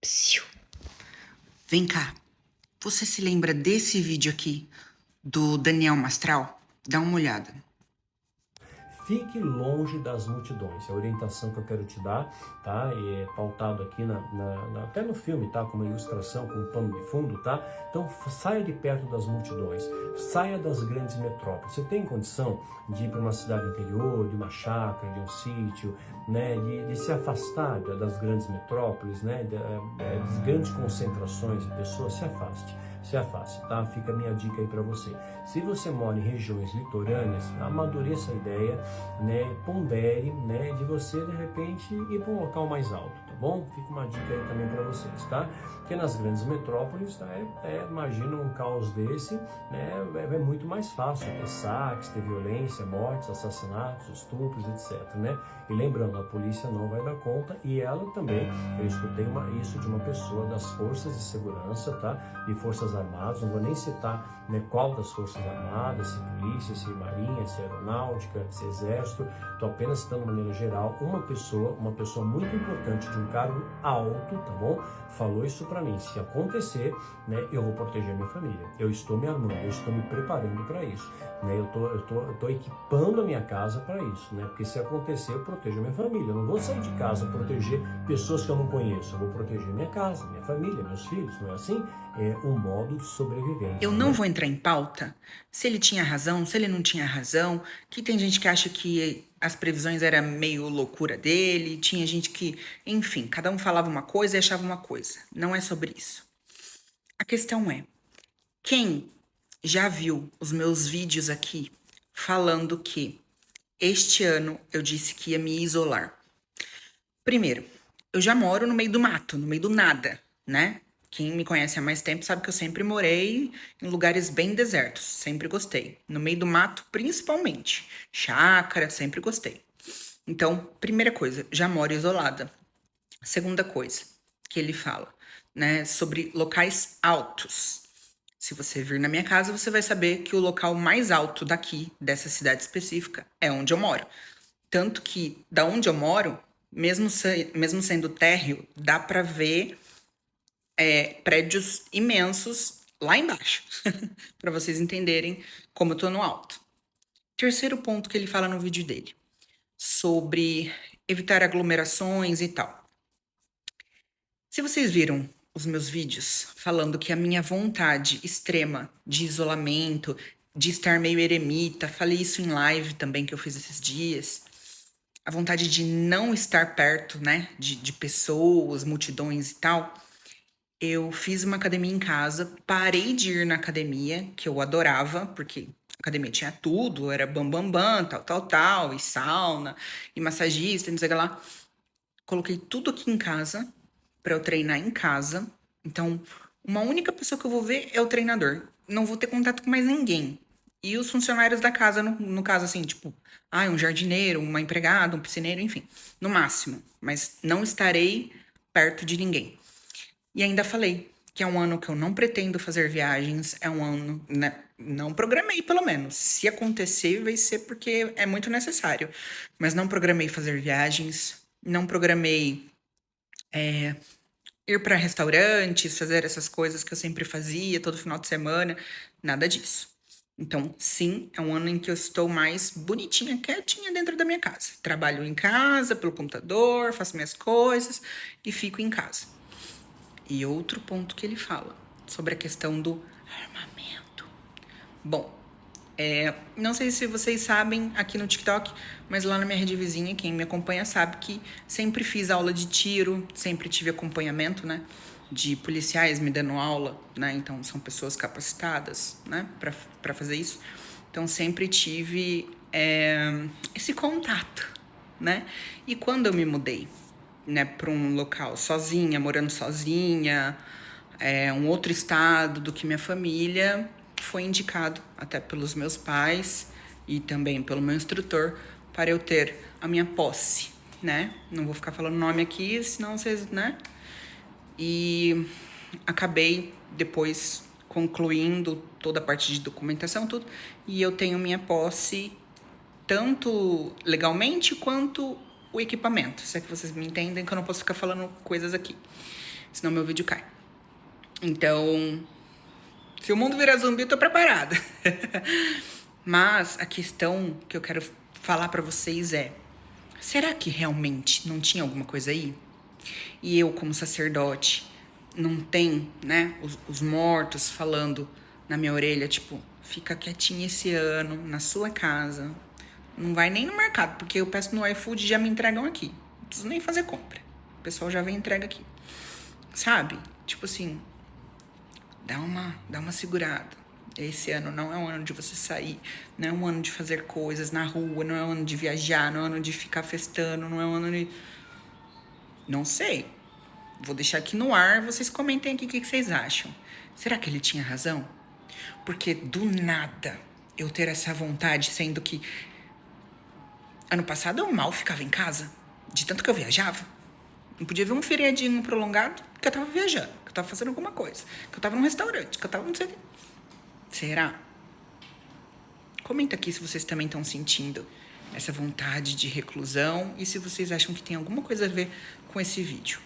Psiu. Vem cá, você se lembra desse vídeo aqui do Daniel Mastral? Dá uma olhada. Fique longe das multidões. É a orientação que eu quero te dar, tá? E é pautado aqui até no filme, tá? Com uma ilustração, com um pano de fundo, tá? Então saia de perto das multidões, saia das grandes metrópoles. Você tem condição de ir para uma cidade interior, de uma chácara, de um sítio, né? De se afastar das grandes metrópoles, né? Das grandes concentrações de pessoas, se afaste, tá? Fica a minha dica aí para você. Se você mora em regiões litorâneas, amadureça a ideia, né? Pondere, né? De você, de repente, ir para um local mais alto, tá bom? Fica uma dica aí também para vocês, tá? Porque nas grandes metrópoles, tá? Imagina um caos desse, né? É muito mais fácil ter saques, ter violência, mortes, assassinatos, estupros, etc, né? E lembrando, a polícia não vai dar conta e ela também, eu escutei isso de uma pessoa das forças de segurança, tá? De forças armadas, não vou nem citar, né, qual das forças armadas, se polícia, se marinha, se aeronáutica, se exército, estou apenas citando de maneira geral, uma pessoa muito importante de um cargo alto, tá bom? Falou isso para mim, se acontecer, né, eu vou proteger minha família, eu estou me armando, eu estou me preparando para isso, né, eu tô equipando a minha casa para isso, né, porque se acontecer, eu protejo a minha família, eu não vou sair de casa proteger pessoas que eu não conheço, eu vou proteger minha casa, minha família, meus filhos, não é assim? É um modo de sobrevivência. Eu não vou entrar em pauta se ele tinha razão, se ele não tinha razão, que tem gente que acha que as previsões eram meio loucura dele, tinha gente que, enfim, cada um falava uma coisa e achava uma coisa. Não é sobre isso. A questão é, quem já viu os meus vídeos aqui falando que este ano eu disse que ia me isolar? Primeiro, eu já moro no meio do mato, no meio do nada, né? Quem me conhece há mais tempo sabe que eu sempre morei em lugares bem desertos, sempre gostei. No meio do mato, principalmente. Chácara, sempre gostei. Então, primeira coisa, já moro isolada. Segunda coisa que ele fala, né, sobre locais altos. Se você vir na minha casa, você vai saber que o local mais alto daqui, dessa cidade específica, é onde eu moro. Tanto que, da onde eu moro, mesmo sendo térreo, dá para ver prédios imensos lá embaixo, para vocês entenderem como eu tô no alto. Terceiro ponto que ele fala no vídeo dele, sobre evitar aglomerações e tal. Se vocês viram os meus vídeos falando que a minha vontade extrema de isolamento, de estar meio eremita, falei isso em live também que eu fiz esses dias, a vontade de não estar perto, né, de pessoas, multidões e tal, eu fiz uma academia em casa, parei de ir na academia, que eu adorava, porque a academia tinha tudo, era bam, bam, tal, e sauna, e massagista, e não sei o que lá. Coloquei tudo aqui em casa, para eu treinar em casa. Então, uma única pessoa que eu vou ver é o treinador. Não vou ter contato com mais ninguém. E os funcionários da casa, no caso, assim, tipo, um jardineiro, uma empregada, um piscineiro, enfim, no máximo. Mas não estarei perto de ninguém. E ainda falei que é um ano que eu não pretendo fazer viagens, é um ano, né? Não programei, pelo menos. Se acontecer, vai ser porque é muito necessário. Mas não programei fazer viagens, não programei ir para restaurantes, fazer essas coisas que eu sempre fazia todo final de semana, nada disso. Então, sim, é um ano em que eu estou mais bonitinha, quietinha dentro da minha casa. Trabalho em casa, pelo computador, faço minhas coisas e fico em casa. E outro ponto que ele fala sobre a questão do armamento. Bom, não sei se vocês sabem aqui no TikTok, mas lá na minha rede vizinha, quem me acompanha sabe que sempre fiz aula de tiro, sempre tive acompanhamento, né, de policiais me dando aula, né, então são pessoas capacitadas, né, para fazer isso. Então sempre tive esse contato, né, e quando eu me mudei, né, para um local sozinha, morando sozinha, um outro estado do que minha família, foi indicado até pelos meus pais e também pelo meu instrutor para eu ter a minha posse, né? Não vou ficar falando nome aqui, senão vocês, né? E acabei depois concluindo toda a parte de documentação, tudo, e eu tenho minha posse tanto legalmente quanto o equipamento, se é que vocês me entendem, que eu não posso ficar falando coisas aqui. senão meu vídeo cai. Então, se o mundo virar zumbi, eu tô preparada. Mas a questão que eu quero falar pra vocês é: será que realmente não tinha alguma coisa aí? E eu, como sacerdote, não tem, né, os mortos falando na minha orelha, tipo, fica quietinho esse ano, na sua casa. Não vai nem no mercado, porque eu peço no iFood e já me entregam aqui. Não preciso nem fazer compra. O pessoal já vem e entrega aqui. Sabe? Tipo assim, dá uma segurada. Esse ano não é um ano de você sair, não é um ano de fazer coisas na rua, não é um ano de viajar, não é um ano de ficar festando, não é um ano de... Não sei. Vou deixar aqui no ar, vocês comentem aqui o que vocês acham. Será que ele tinha razão? Porque do nada eu ter essa vontade, sendo que ano passado eu mal ficava em casa, de tanto que eu viajava. Não podia ver um feriadinho prolongado, que eu tava viajando, que eu tava fazendo alguma coisa, que eu tava num restaurante, que eu tava não sei o quê. Será? Comenta aqui se vocês também estão sentindo essa vontade de reclusão e se vocês acham que tem alguma coisa a ver com esse vídeo.